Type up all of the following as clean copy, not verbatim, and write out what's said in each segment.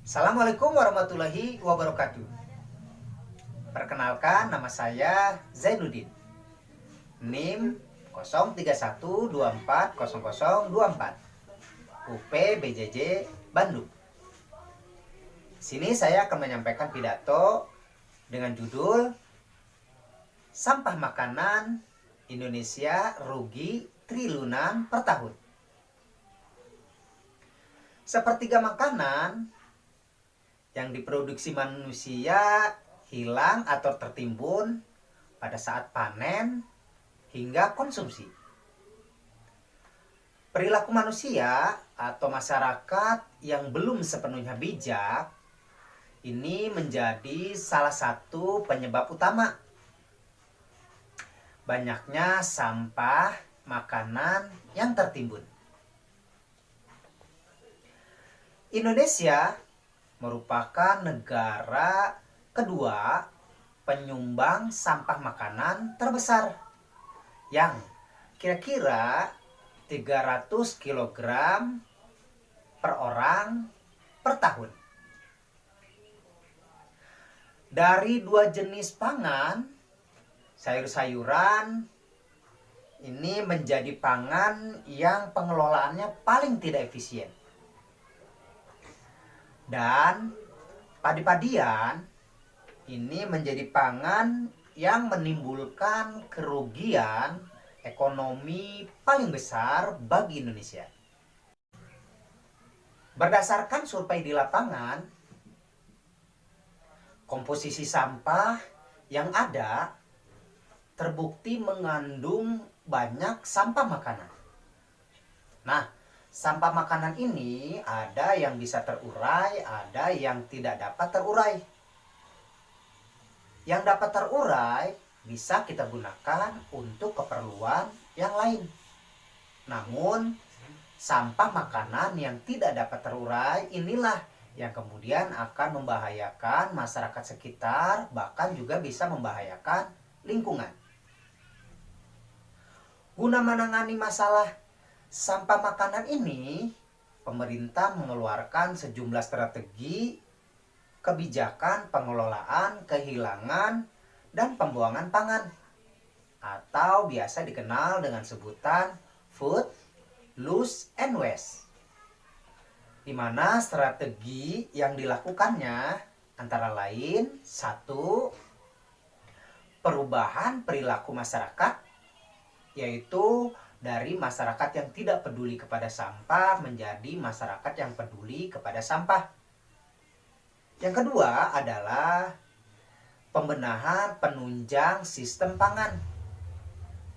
Assalamualaikum warahmatullahi wabarakatuh. Perkenalkan, nama saya Zainuddin. NIM 0312400024 UP BJJ Bandung. Sini saya akan menyampaikan pidato dengan judul Sampah Makanan Indonesia Rugi Triliunan per tahun. Sepertiga makanan yang diproduksi manusia hilang atau tertimbun pada saat panen hingga konsumsi. Perilaku manusia atau masyarakat yang belum sepenuhnya bijak ini menjadi salah satu penyebab utama banyaknya sampah makanan yang tertimbun. Indonesia merupakan negara kedua penyumbang sampah makanan terbesar yang kira-kira 300 kg per orang per tahun. Dari dua jenis pangan, sayur-sayuran ini menjadi pangan yang pengelolaannya paling tidak efisien. Dan padi-padian ini menjadi pangan yang menimbulkan kerugian ekonomi paling besar bagi Indonesia. Berdasarkan survei di lapangan, komposisi sampah yang ada terbukti mengandung banyak sampah makanan. Nah, sampah makanan ini ada yang bisa terurai, ada yang tidak dapat terurai. Yang dapat terurai bisa kita gunakan untuk keperluan yang lain. Namun, sampah makanan yang tidak dapat terurai inilah yang kemudian akan membahayakan masyarakat sekitar, bahkan juga bisa membahayakan lingkungan. Guna menangani masalah sampah makanan ini, pemerintah mengeluarkan sejumlah strategi kebijakan pengelolaan kehilangan dan pembuangan pangan atau biasa dikenal dengan sebutan food loss and waste, di mana strategi yang dilakukannya antara lain: 1. Perubahan perilaku masyarakat, yaitu dari masyarakat yang tidak peduli kepada sampah menjadi masyarakat yang peduli kepada sampah. Yang kedua adalah pembenahan penunjang sistem pangan.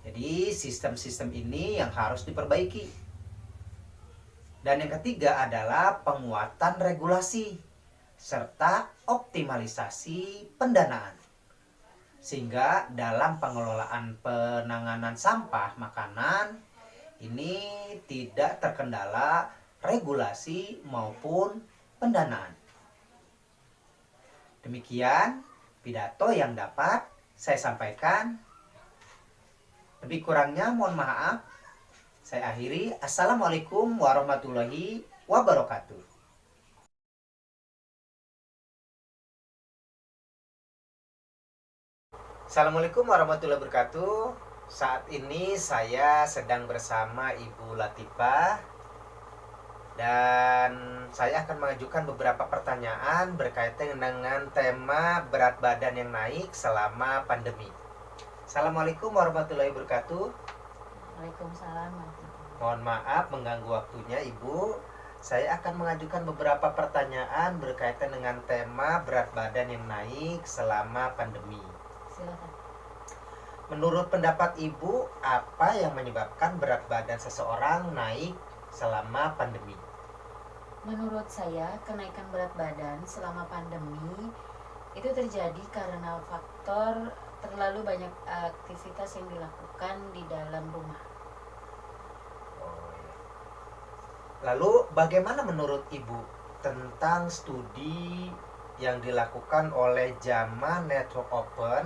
Jadi sistem-sistem ini yang harus diperbaiki. Dan yang ketiga adalah penguatan regulasi serta optimalisasi pendanaan, sehingga dalam pengelolaan penanganan sampah makanan ini tidak terkendala regulasi maupun pendanaan. Demikian pidato yang dapat saya sampaikan. Lebih kurangnya mohon maaf. Saya akhiri. Assalamualaikum warahmatullahi wabarakatuh. Assalamualaikum warahmatullahi wabarakatuh. Saat ini saya sedang bersama Ibu Latifah dan saya akan mengajukan beberapa pertanyaan berkaitan dengan tema berat badan yang naik selama pandemi. Assalamualaikum warahmatullahi wabarakatuh. Waalaikumsalam. Mohon maaf mengganggu waktunya Ibu. Saya akan mengajukan beberapa pertanyaan berkaitan dengan tema berat badan yang naik selama pandemi. Silakan. Menurut pendapat Ibu, apa yang menyebabkan berat badan seseorang naik selama pandemi? Menurut saya, kenaikan berat badan selama pandemi itu terjadi karena faktor terlalu banyak aktivitas yang dilakukan di dalam rumah. Lalu bagaimana menurut Ibu tentang studi yang dilakukan oleh JAMA Network Open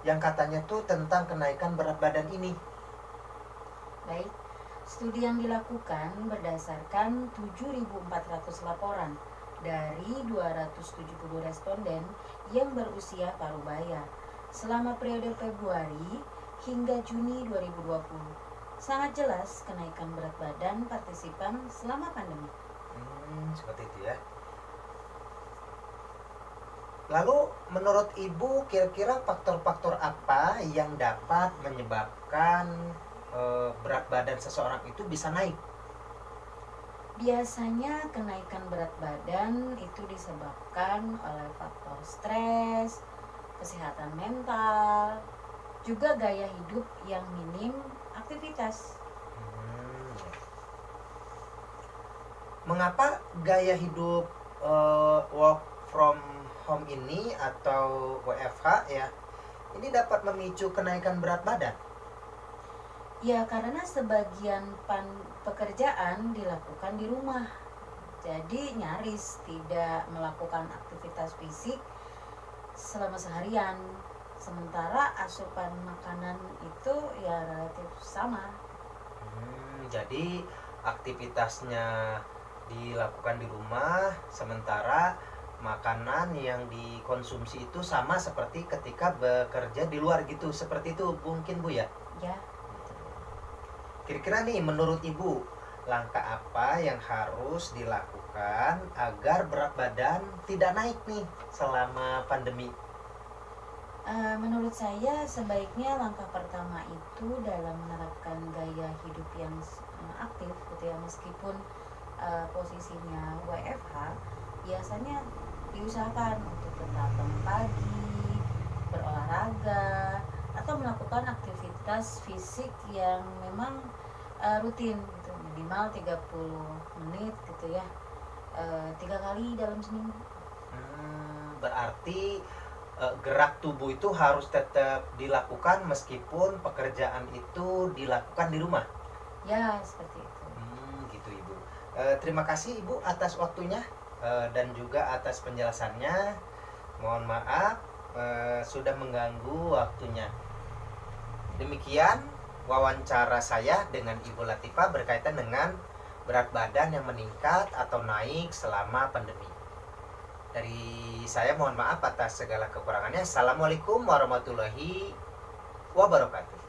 yang katanya tuh tentang kenaikan berat badan ini? Baik, studi yang dilakukan berdasarkan 7.400 laporan dari 270 responden yang berusia parubaya selama periode Februari hingga Juni 2020. Sangat jelas kenaikan berat badan partisipan selama pandemi. Seperti itu ya. Lalu menurut Ibu kira-kira faktor-faktor apa yang dapat menyebabkan berat badan seseorang itu bisa naik? Biasanya kenaikan berat badan itu disebabkan oleh faktor stres, kesehatan mental, juga gaya hidup yang minim aktivitas. Mengapa gaya hidup work from home ini atau WFH ya, ini dapat memicu kenaikan berat badan? Ya, karena sebagian pekerjaan dilakukan di rumah. Jadi nyaris tidak melakukan aktivitas fisik selama seharian. Sementara asupan makanan itu ya relatif sama. Jadi aktivitasnya dilakukan di rumah, sementara makanan yang dikonsumsi itu sama seperti ketika bekerja di luar gitu. Seperti itu mungkin Bu ya? Ya. Kira-kira nih menurut Ibu, langkah apa yang harus dilakukan agar berat badan tidak naik nih selama pandemi? Menurut saya sebaiknya langkah pertama itu dalam menerapkan gaya hidup yang aktif gitu ya, meskipun posisinya WFH, biasanya diusahakan untuk tetap bangun pagi, berolahraga, atau melakukan aktivitas fisik yang memang rutin gitu, minimal 30 menit gitu ya, 3 kali dalam seminggu. Berarti gerak tubuh itu harus tetap dilakukan meskipun pekerjaan itu dilakukan di rumah. Ya, seperti itu. Gitu Ibu. Terima kasih Ibu atas waktunya dan juga atas penjelasannya. Mohon maaf sudah mengganggu waktunya. Demikian wawancara saya dengan Ibu Latifah berkaitan dengan berat badan yang meningkat atau naik selama pandemi. Dari saya mohon maaf atas segala kekurangannya. Assalamualaikum warahmatullahi wabarakatuh.